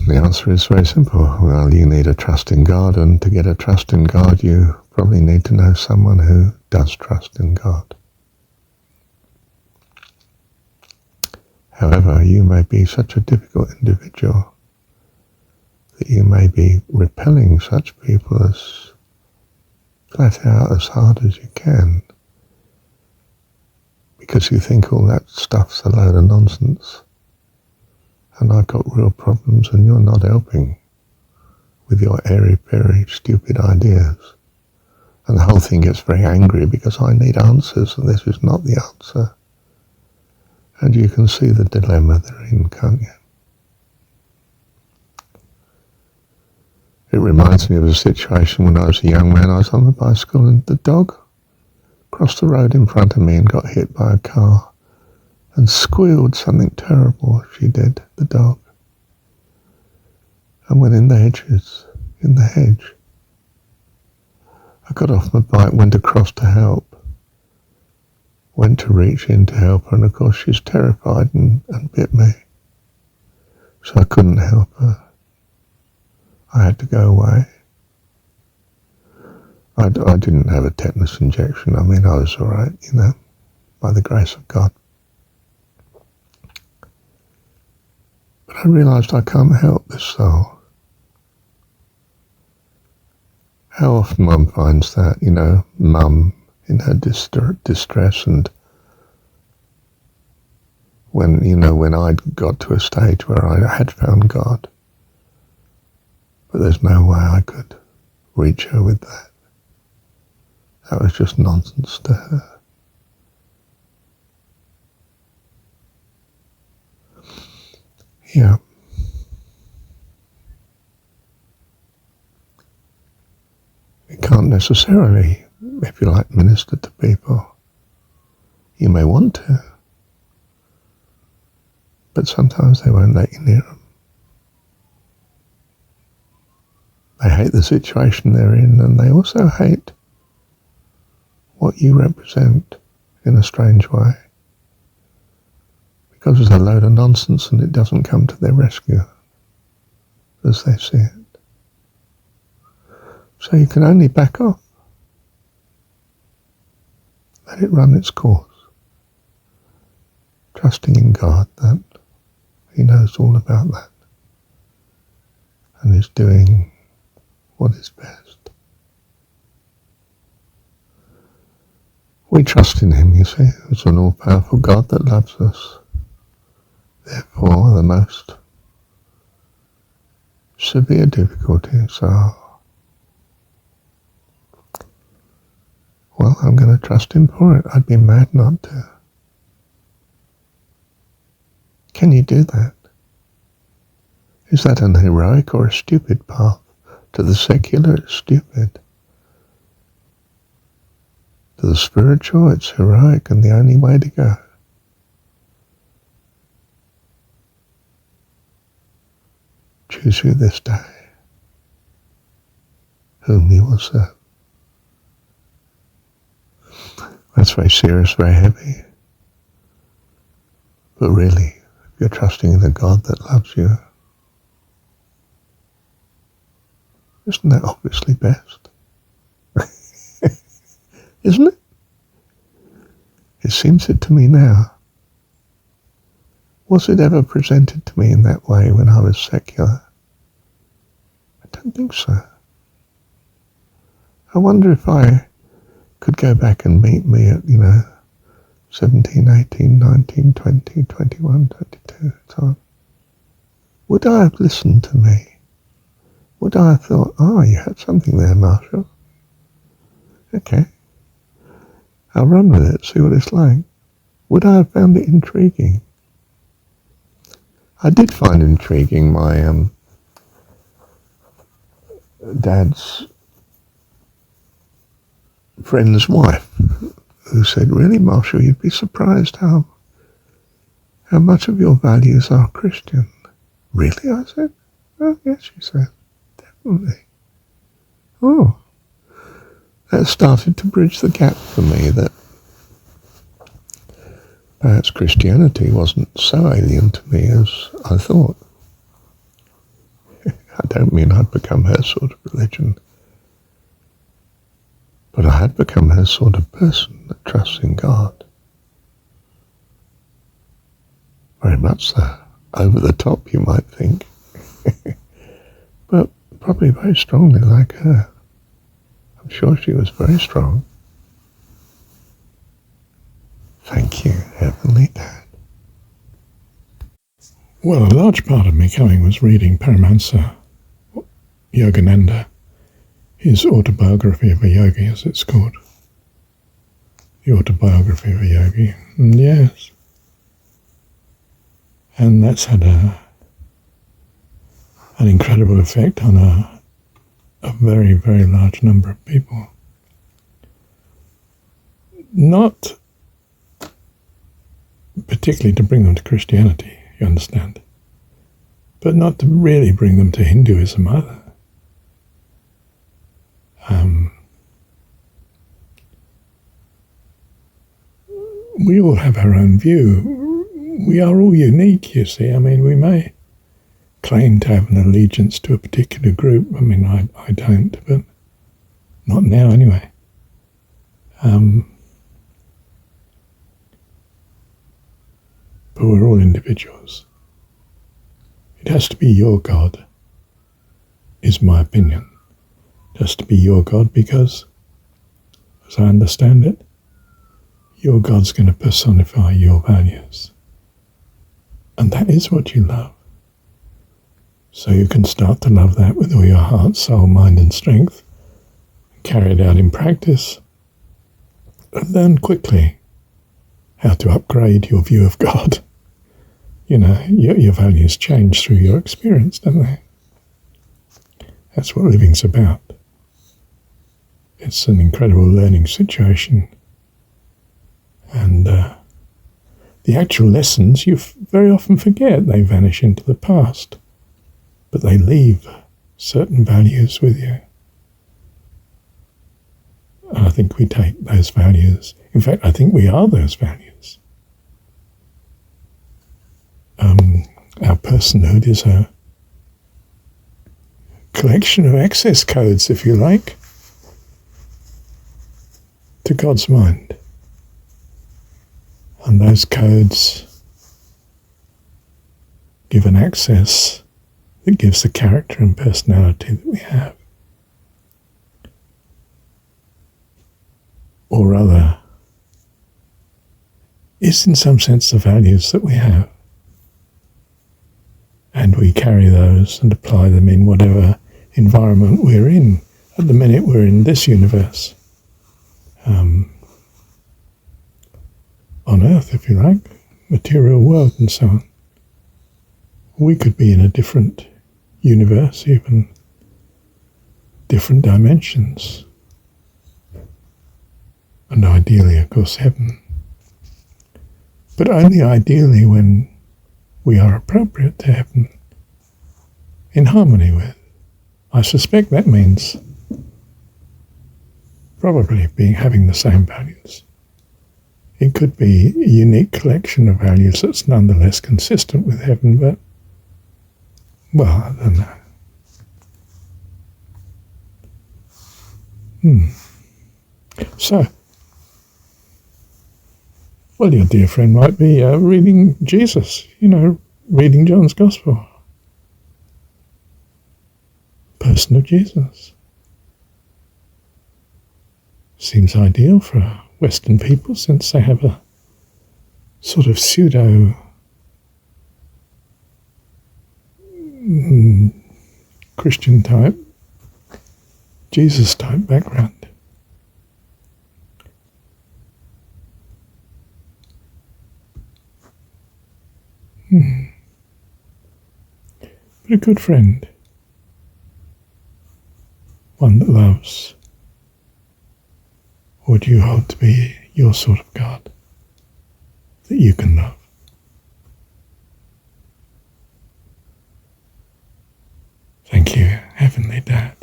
The answer is very simple. Well, you need a trust in God, and to get a trust in God, you probably need to know someone who does trust in God. However, you may be such a difficult individual that you may be repelling such people as flat out as hard as you can, because you think all that stuff's a load of nonsense, and I've got real problems and you're not helping with your airy-fairy stupid ideas. And the whole thing gets very angry because I need answers and this is not the answer. And you can see the dilemma they're in, can't you? It reminds me of a situation when I was a young man. I was on the bicycle and the dog crossed the road in front of me and got hit by a car and squealed something terrible, she did, the dog. And went in the hedge. I got off my bike, went across to help, went to reach in to help her, and of course she's terrified and bit me. So I couldn't help her. I had to go away. I didn't have a tetanus injection. I mean, I was all right, by the grace of God. But I realised I can't help this soul. How often Mum finds that, Mum in her distress, and when I'd got to a stage where I had found God, but there's no way I could reach her with that. That was just nonsense to her. Yeah. You can't necessarily, if you like, minister to people. You may want to, but sometimes they won't let you near them. They hate the situation they're in, and they also hate what you represent in a strange way, because it's a load of nonsense and it doesn't come to their rescue as they see it. So you can only back off. Let it run its course, trusting in God that He knows all about that and is doing what is best. We trust in Him, you see, as an all-powerful God that loves us. Therefore, the most severe difficulties are, well, I'm going to trust Him for it. I'd be mad not to. Can you do that? Is that an heroic or a stupid path? To the secular, it's stupid. To the spiritual, it's heroic and the only way to go. Choose you this day whom you will serve. That's very serious, very heavy. But really, if you're trusting in the God that loves you, isn't that obviously best? Isn't it? It seems it to me now. Was it ever presented to me in that way when I was secular? I don't think so. I wonder if I could go back and meet me at, 17, 18, 19, 20, 21, 22, so on. Would I have listened to me? Would I have thought, you had something there, Marshall? Okay. I'll run with it, see what it's like. Would I have found it intriguing? I did find intriguing my dad's friend's wife, who said, really, Marshall, you'd be surprised how much of your values are Christian. Really, I said. Oh, yes, she said. Definitely. Oh, that started to bridge the gap for me that perhaps Christianity wasn't so alien to me as I thought. I don't mean I'd become her sort of religion, but I had become her sort of person that trusts in God. Very much so. Over the top, you might think. But probably very strongly like her. I'm sure she was very strong. Thank you, Heavenly Dad. Well, a large part of me coming was reading Paramahansa Yogananda, his autobiography of a yogi, as it's called. The autobiography of a yogi. Yes. And that's had an incredible effect on a very, very large number of people. Not particularly to bring them to Christianity, you understand, but not to really bring them to Hinduism either. We all have our own view. We are all unique, you see. I mean, we may claim to have an allegiance to a particular group. I mean, I don't, but not now anyway. But we're all individuals. It has to be your God, is my opinion. It has to be your God because, as I understand it, your God's going to personify your values. And that is what you love. So you can start to love that with all your heart, soul, mind and strength, and carry it out in practice, and learn quickly how to upgrade your view of God. You know, your values change through your experience, don't they? That's what living's about. It's an incredible learning situation. And the actual lessons you very often forget. They vanish into the past. But they leave certain values with you. And I think we take those values. In fact, I think we are those values. Our personhood is a collection of access codes, if you like, to God's mind. And those codes give an access that gives the character and personality that we have. Or rather, is in some sense the values that we have. And we carry those and apply them in whatever environment we're in. At the minute we're in this universe. On Earth, if you like, material world and so on. We could be in a different universe, even different dimensions. And ideally, of course, heaven. But only ideally when we are appropriate to heaven, in harmony with. I suspect that means probably having the same values. It could be a unique collection of values that's nonetheless consistent with heaven, but, well, I don't know. So, well, your dear friend might be reading Jesus, reading John's Gospel. Person of Jesus. Seems ideal for Western people since they have a sort of pseudo Christian type, Jesus type background. But a good friend. One that loves. Or do you hold to be your sort of God that you can love? Thank you, Heavenly Dad.